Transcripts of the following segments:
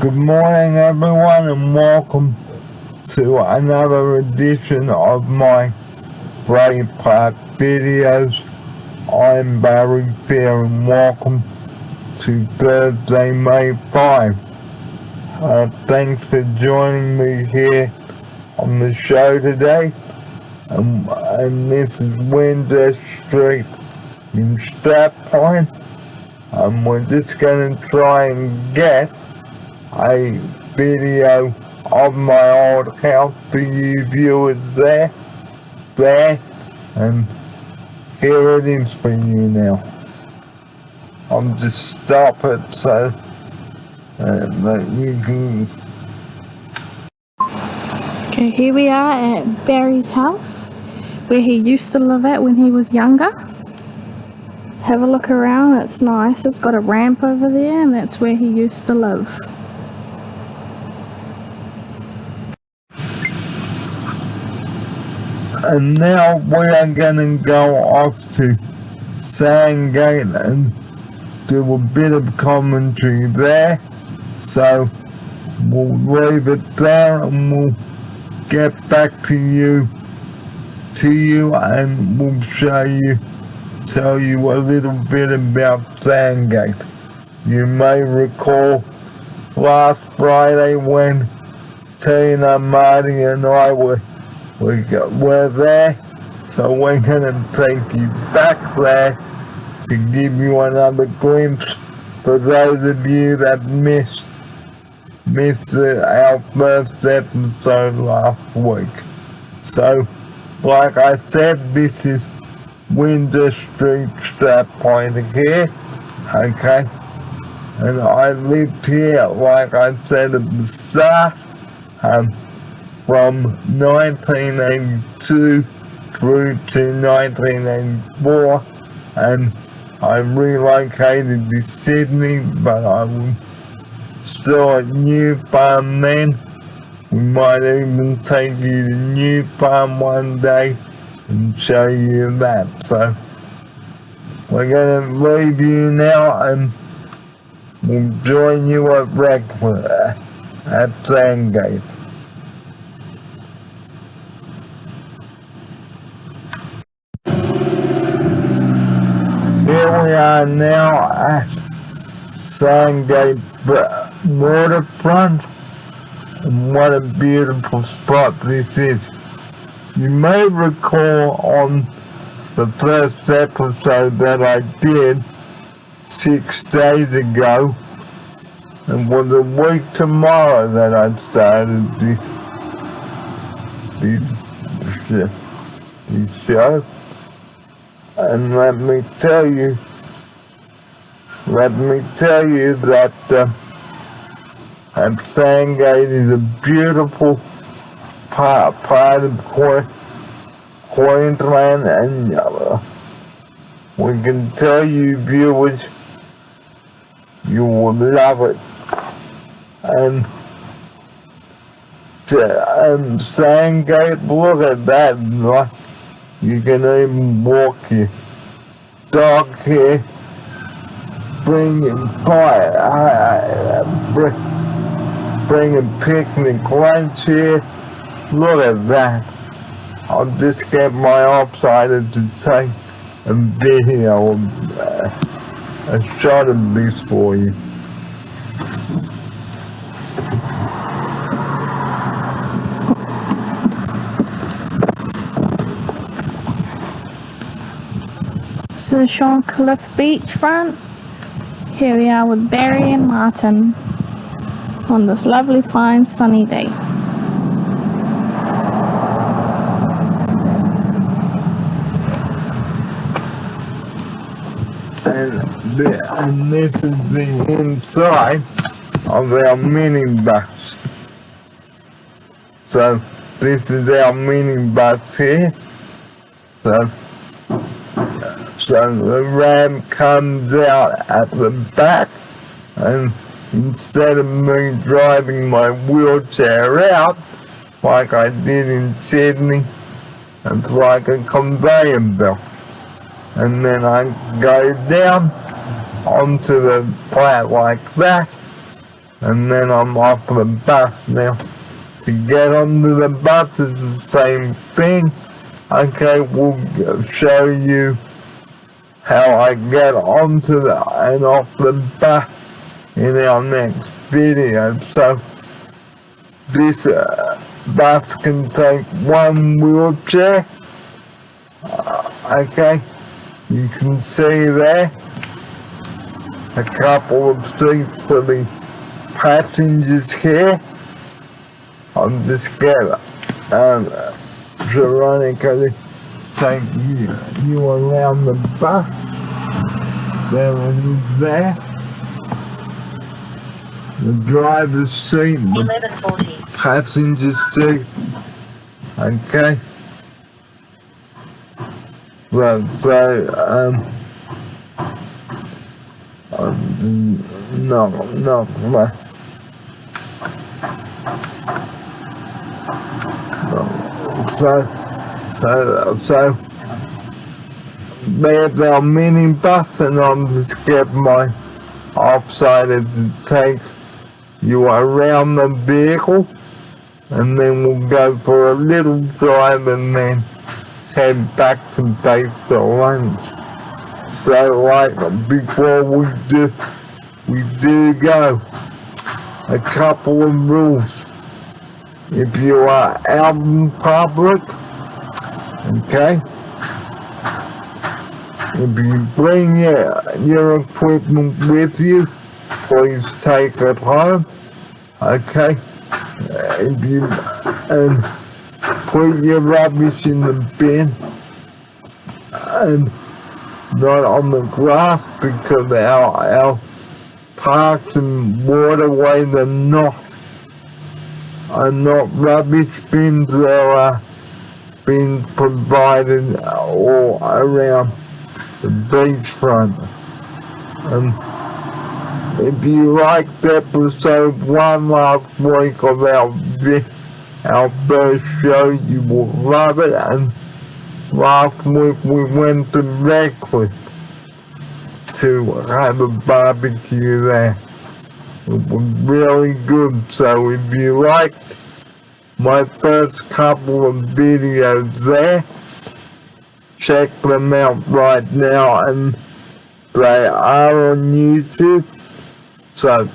Good morning everyone and welcome to another edition of my Bray Park videos. I'm Barry Fair and welcome to Thursday, May 5. Thanks for joining me here on the show today. And this is Windsor Street in Strat Point. We're just going to try and get a video of my old house for you viewers there, and here it is for you now. I'll just stop it so that you can. Okay, here we are at Barry's house, where he used to live at when he was younger. Have a look around, it's nice. It's got a ramp over there, and that's where he used to live. And now we are going to go off to Sandgate and do a bit of commentary there. So we'll leave it there and we'll get back to you and we'll tell you a little bit about Sandgate. You may recall last Friday when Tina, Marty and I were there, so we're gonna take you back there to give you another glimpse for those of you that missed our first episode last week. So, like I said, this is Windsor Street, Strat Point here, okay? And I lived here, like I said at the start, from 1982 through to 1984, and I relocated to Sydney, but I was still at New Farm then. We might even take you to New Farm one day and show you that. So we're going to leave you now and we'll join you at Sandgate. Here we are now at Sandgate waterfront, and what a beautiful spot this is. You may recall on the first episode that I did 6 days ago, and was a week tomorrow that I started this show. And let me tell you that Sandgate is a beautiful part of Queensland, and we can tell you viewers, you will love it. And Sandgate, look at that, right? You can even walk your dog here, bring a picnic lunch here. Look at that. I'll just get my operator to take a video, a shot of this for you. So the Sean Cliff beachfront. Here we are with Barry and Martin on this lovely fine sunny day. And this is the inside of our minibus. So this is our minibus here. So the ramp comes out at the back, and instead of me driving my wheelchair out like I did in Sydney, it's like a conveyor belt. And then I go down onto the flat like that, and then I'm off the bus now. To get onto the bus is the same thing. Okay, we'll show you how I get onto and off the bus in our next video. So this bus can take one wheelchair. Okay, you can see there a couple of seats for the passengers here. I'll just get Veronica to take you around the bus. There it is there. The driver's seat, the 1140. passenger seat. Okay. Well, so, So there's our minibus, and I'm just getting my offsider to take you around the vehicle, and then we'll go for a little drive and then head back to base for lunch. So like before we do go, a couple of rules. If you are out in public, okay, if you bring your equipment with you, please take it home, okay. If you and put your rubbish in the bin and not on the grass, because our parks and waterways are not rubbish bins. There are bins provided all around the beachfront. And if you liked episode 1 last week of our first show, you will love it. And last week we went to Redcliffe to have a barbecue there. It was really good. So if you liked my first couple of videos there, check them out right now, and they are on YouTube. So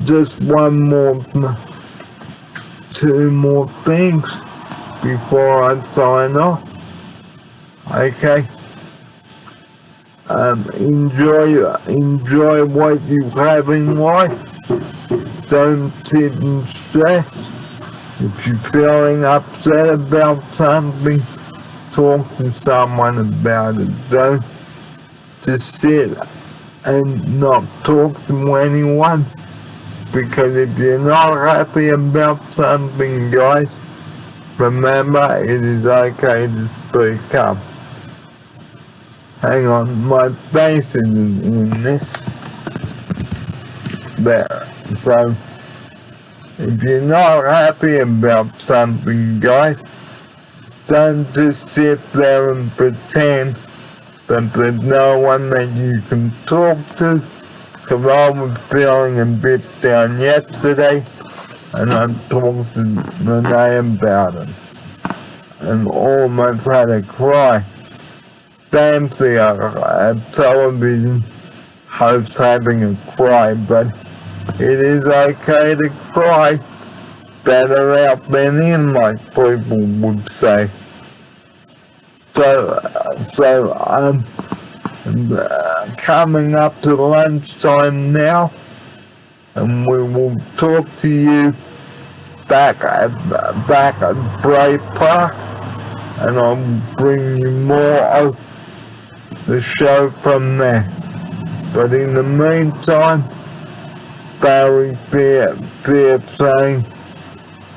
just two more things before I sign off. Okay. Enjoy what you have in life. Don't sit in stress. If you're feeling upset about something, talk to someone about it. Don't just sit and not talk to anyone. Because if you're not happy about something, guys, remember, it is okay to speak up. Hang on, my face is in this. There. So, if you're not happy about something, guys, don't just sit there and pretend that there's no one that you can talk to. Because I was feeling a bit down yesterday, and I talked to Renee about it, and almost had a cry. Fancy a television host having a cry, but it is okay to cry. Better out than in, like people would say. So I'm coming up to lunchtime now, and we will talk to you back at Bray Park, and I'll bring you more of the show from there. But in the meantime, Barry Beer saying,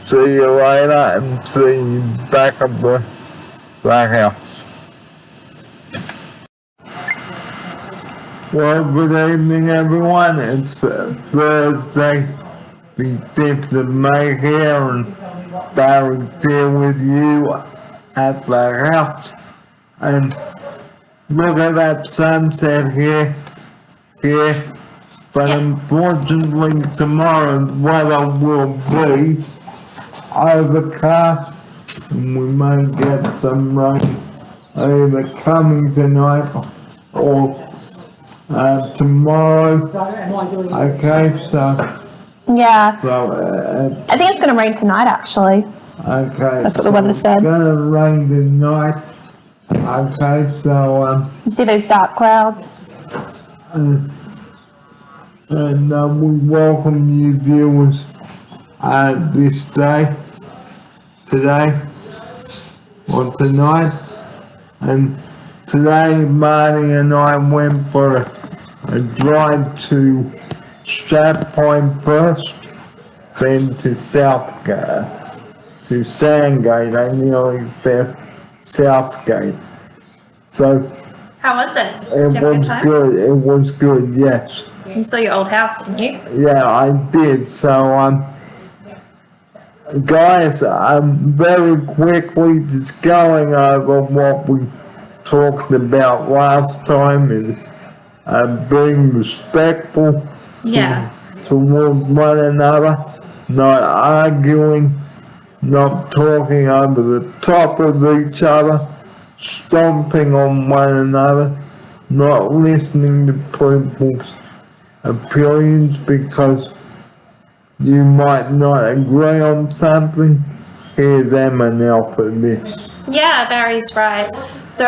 see you later, and see you back at the Black House. Well, good evening, everyone. It's Thursday, the 5th of May here, and Barry here with you at the house. And look at that sunset here. here, but Yeah. unfortunately tomorrow the weather will be overcast and we may get some rain either coming tonight or tomorrow. Okay, Yeah. so I think it's going to rain tonight, actually. okay. That's what the weather said. It's gonna rain tonight. Okay, so You see those dark clouds? and we welcome you viewers this day, today, or tonight. And today, Marty and I went for a drive to Strat Point first, then to Southgate, to Sandgate. I nearly said Southgate. So How was it? it Did you have a good was time? good. It was good. Yes. You saw your old house, didn't you? Yeah, I did. So guys, I'm very quickly just going over what we talked about last time and being respectful Yeah. toward one another, not arguing, not talking over the top of each other, stomping on one another, not listening to people's opinions because you might not agree on something. Here's Emma now for this. Yeah, Barry's right. So,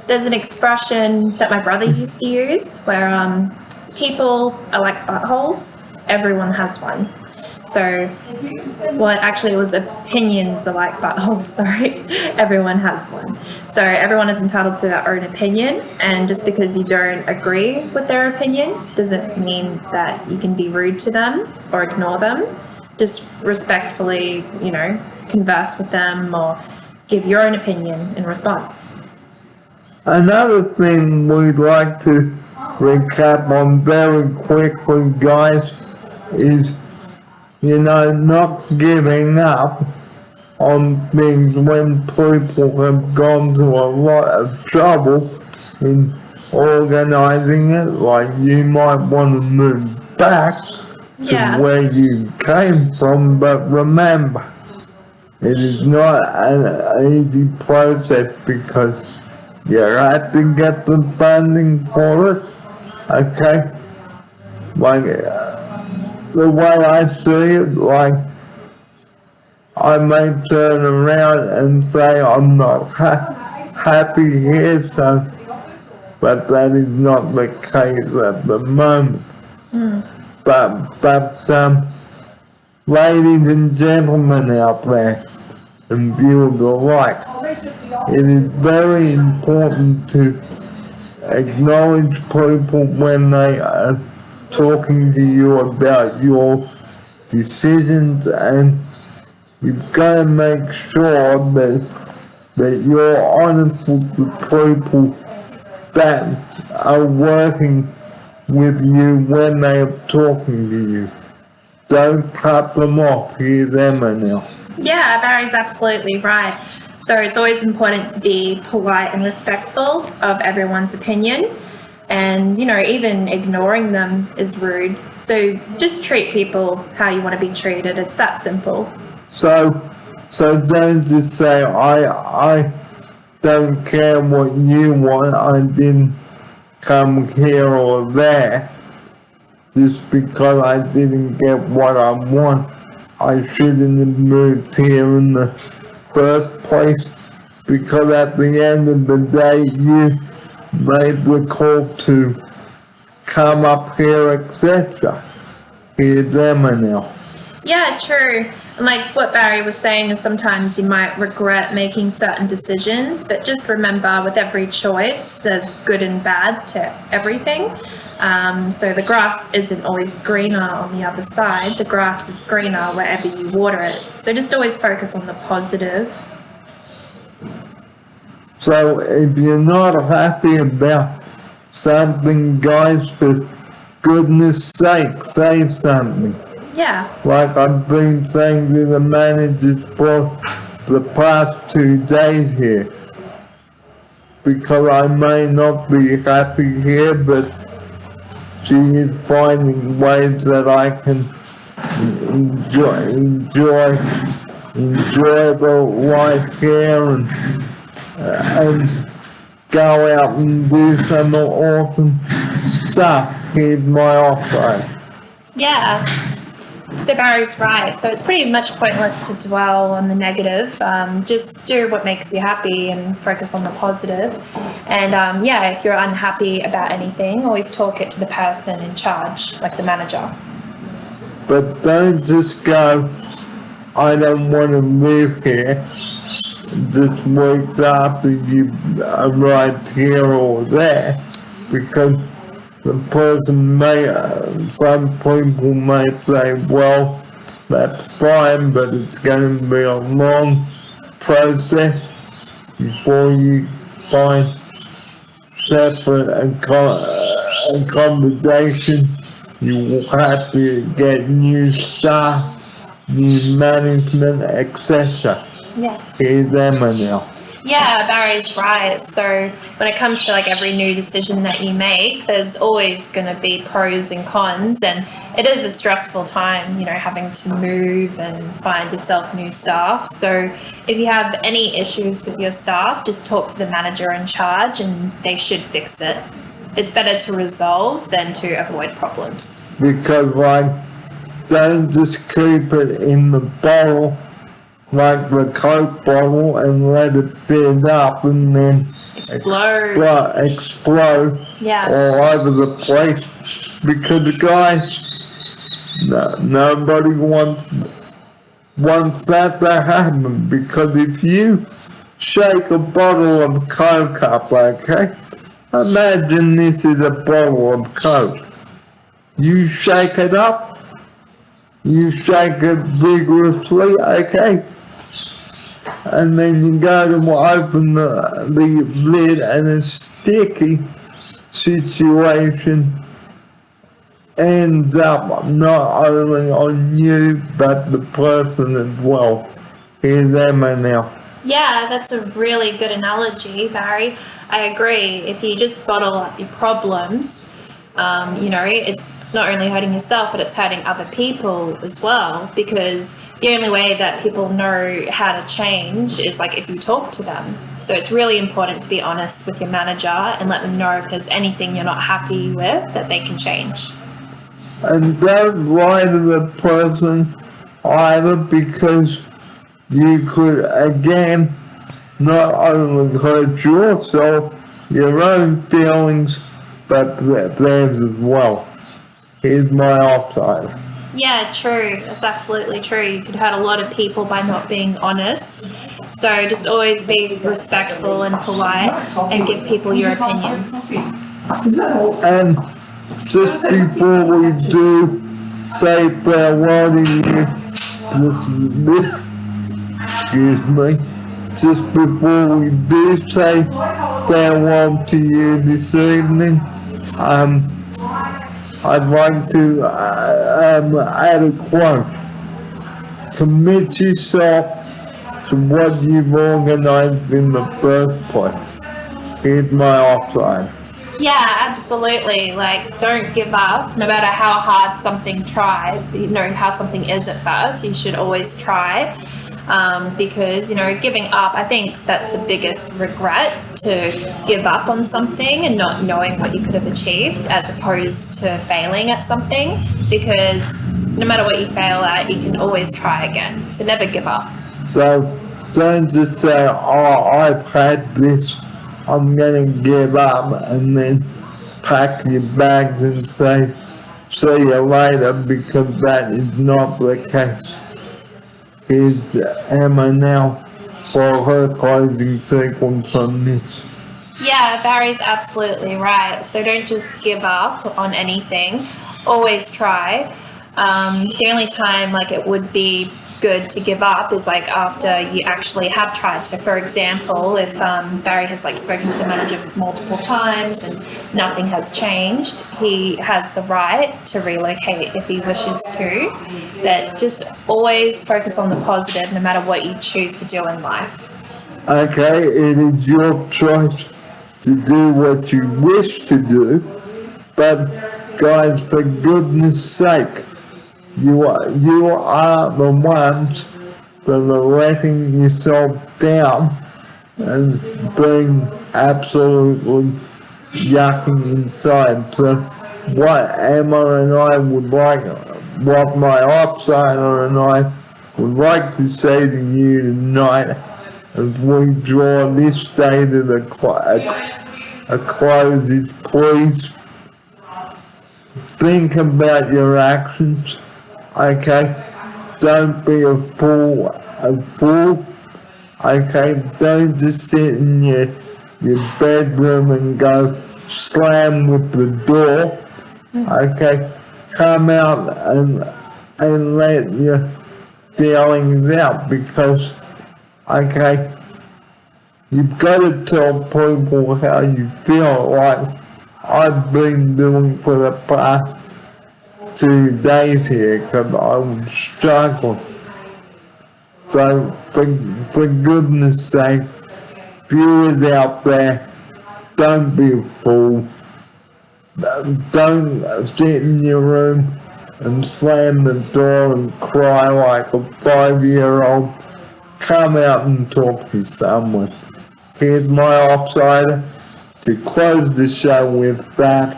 there's an expression that my brother used to use where people are like buttholes, everyone has one. So, it was opinions are like buttholes, sorry, everyone has one. So, everyone is entitled to their own opinion, and just because you don't agree with their opinion doesn't mean that you can be rude to them or ignore them. Just respectfully, converse with them or give your own opinion in response. Another thing we'd like to recap on very quickly, guys, is, not giving up on things when people have gone to a lot of trouble in organizing it. Like you might want to move back to Yeah. where you came from, but remember, it is not an easy process because you have to get the funding for it, okay? Like, the way I see it, like, I may turn around and say I'm not happy here, so, but that is not the case at the moment. But ladies and gentlemen out there, and viewers alike, it is very important to acknowledge people when they are talking to you about your decisions, and you've got to make sure that you're honest with the people that are working with you when they are talking to you. Don't cut them off. Here's Emma now. Yeah, Barry's absolutely right. So it's always important to be polite and respectful of everyone's opinion. And, even ignoring them is rude. So just treat people how you want to be treated. It's that simple. So don't just say, I don't care what you want, I didn't come here or there. Just because I didn't get what I want, I shouldn't have moved here in the first place, because at the end of the day, you made the call to come up here, etc. Here's Emma now. Yeah, true. And like what Barry was saying is sometimes you might regret making certain decisions, but just remember with every choice, there's good and bad to everything. So the grass isn't always greener on the other side. The grass is greener wherever you water it. So just always focus on the positive. So if you're not happy about something, guys, for goodness sake, say something. Yeah. Like I've been saying to the managers for the past 2 days here. Because I may not be happy here, but she is finding ways that I can enjoy the life here and go out and do some awesome stuff. Here's my offer. Yeah. So Barry's right. So it's pretty much pointless to dwell on the negative. Just do what makes you happy and focus on the positive. And yeah, if you're unhappy about anything, always talk it to the person in charge, like the manager. But don't just go, I don't want to live here. Just weeks after you arrived here or there, because the person may, some people may say, well, that's fine, but it's going to be a long process before you find separate accommodation. You will have to get new staff, new management, etc. Yeah. Here's Emma now. Yeah, Barry's right. So when it comes to like every new decision that you make, there's always going to be pros and cons, and it is a stressful time, you know, having to move and find yourself new staff. So if you have any issues with your staff, just talk to the manager in charge and they should fix it. It's better to resolve than to avoid problems. Because like, don't just keep it in the bottle like the Coke bottle and let it fill up and then explode Yeah. all over the place. Because guys, nobody wants that to happen. Because if you shake a bottle of Coke up, okay, imagine this is a bottle of Coke. You shake it up, you shake it vigorously, okay? And then you go to open the lid and a sticky situation ends up not only on you, but the person as well. Here's Emma now. Yeah, that's a really good analogy, Barry. I agree. If you just bottle up your problems, you know, it's not only hurting yourself, but it's hurting other people as well, because the only way that people know how to change is like if you talk to them. So it's really important to be honest with your manager and let them know if there's anything you're not happy with that they can change. And don't lie to the person either, because you could again not only hurt yourself, your own feelings, but theirs as well. Here's my offside. Yeah, true. That's absolutely true. You could hurt a lot of people by not being honest. So just always be respectful and polite and give people your opinions. And just before we do say farewell to you, excuse me, just before we do say farewell to you this evening, I'd like to add a quote. Commit yourself to what you've organized in the first place. Here's my offside. Yeah, absolutely. Like, don't give up, no matter how hard something how something is at first. You should always try. Because, you know, giving up, I think that's the biggest regret, to give up on something and not knowing what you could have achieved, as opposed to failing at something, because no matter what you fail at, you can always try again. So never give up. So don't just say, oh, I've had this, I'm going to give up, and then pack your bags and say, see you later, because that is not the case. Here's Emma now for her closing sequence on this. Yeah, Barry's absolutely right. So don't just give up on anything. Always try. The only time like it would be good to give up is like after you actually have tried. So for example, if Barry has like spoken to the manager multiple times and nothing has changed, he has the right to relocate if he wishes to. But just always focus on the positive no matter what you choose to do in life. Okay, it is your choice to do what you wish to do, but guys, for goodness sake, you are the ones that are letting yourself down and being absolutely yucking inside. So what Emma and I would like, what my outsider and I would like to say to you tonight as we draw this day to a close is please think about your actions, okay? Don't be a fool, okay? Don't just sit in your bedroom and go slam with the door, okay? Come out and let your feelings out, because, okay, you've got to tell people how you feel, like I've been doing for the past 2 days here, because I was struggling. So, for goodness sake, viewers out there, don't be a fool. Don't sit in your room and slam the door and cry like a 5-year-old. Come out and talk to someone. Here's my outsider to close the show with that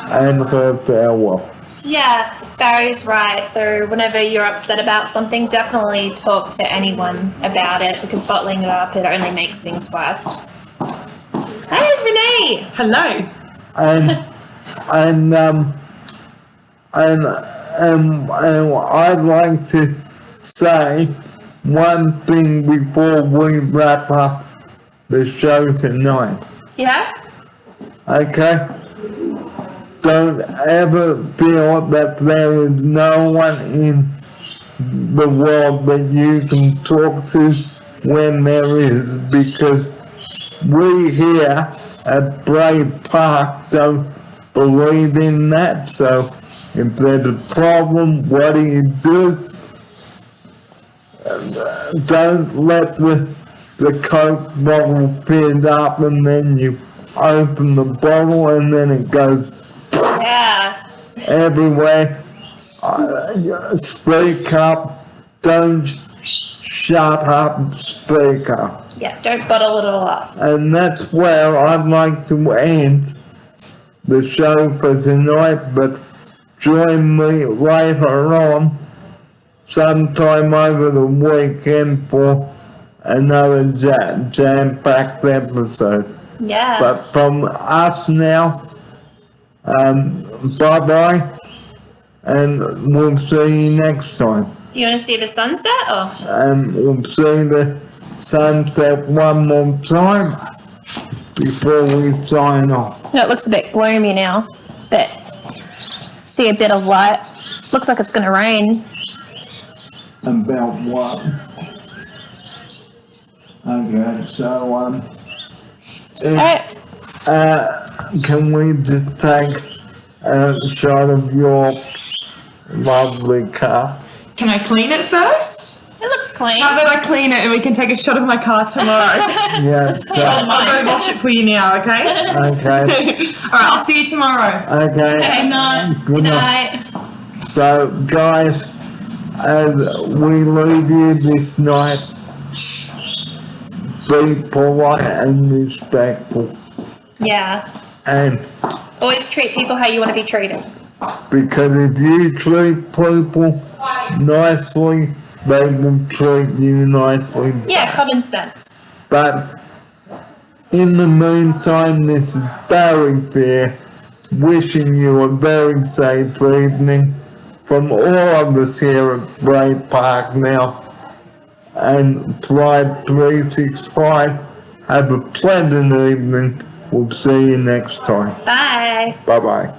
and her farewell. Yeah, Barry's right. So whenever you're upset about something, definitely talk to anyone about it, because bottling it up, it only makes things worse. Hey, it's Renee. Hello. And I'd like to say one thing before we wrap up the show tonight. Yeah? Okay? Don't ever feel that there is no one in the world that you can talk to when there is, because we here at Brave Park don't believe in that. So if there's a problem, what do? Don't let the Coke bottle fill up and then you open the bottle and then it goes Yeah. everywhere. Speak up. Don't shut up. Speak up. Yeah, don't bottle it all up. And that's where I'd like to end the show for tonight, but join me later on, sometime over the weekend, for another jam-packed episode. Yeah. But from us now, bye-bye, and we'll see you next time. Do you want to see the sunset or? And we'll see the sunset one more time before we sign off. No, it looks a bit gloomy now, but see a bit of light. Looks like it's going to rain. About what? Okay, so Alright. can we just take a shot of your lovely car? Can I clean it first? It looks clean. How about I clean it and we can take a shot of my car tomorrow? Yeah, so, I'll go wash it for you now, okay? okay, Alright, I'll see you tomorrow. okay. Good night. Good night. Night. So, guys, as we leave you this night, be polite and respectful, Yeah. and Always treat people how you want to be treated. because if you treat people nicely, they will treat you nicely. Yeah, common sense. But in the meantime, this is Barry Fair wishing you a very safe evening from all of us here at Brave Park now, and Thrive 365. Have a pleasant evening. We'll see you next time. Bye. Bye bye.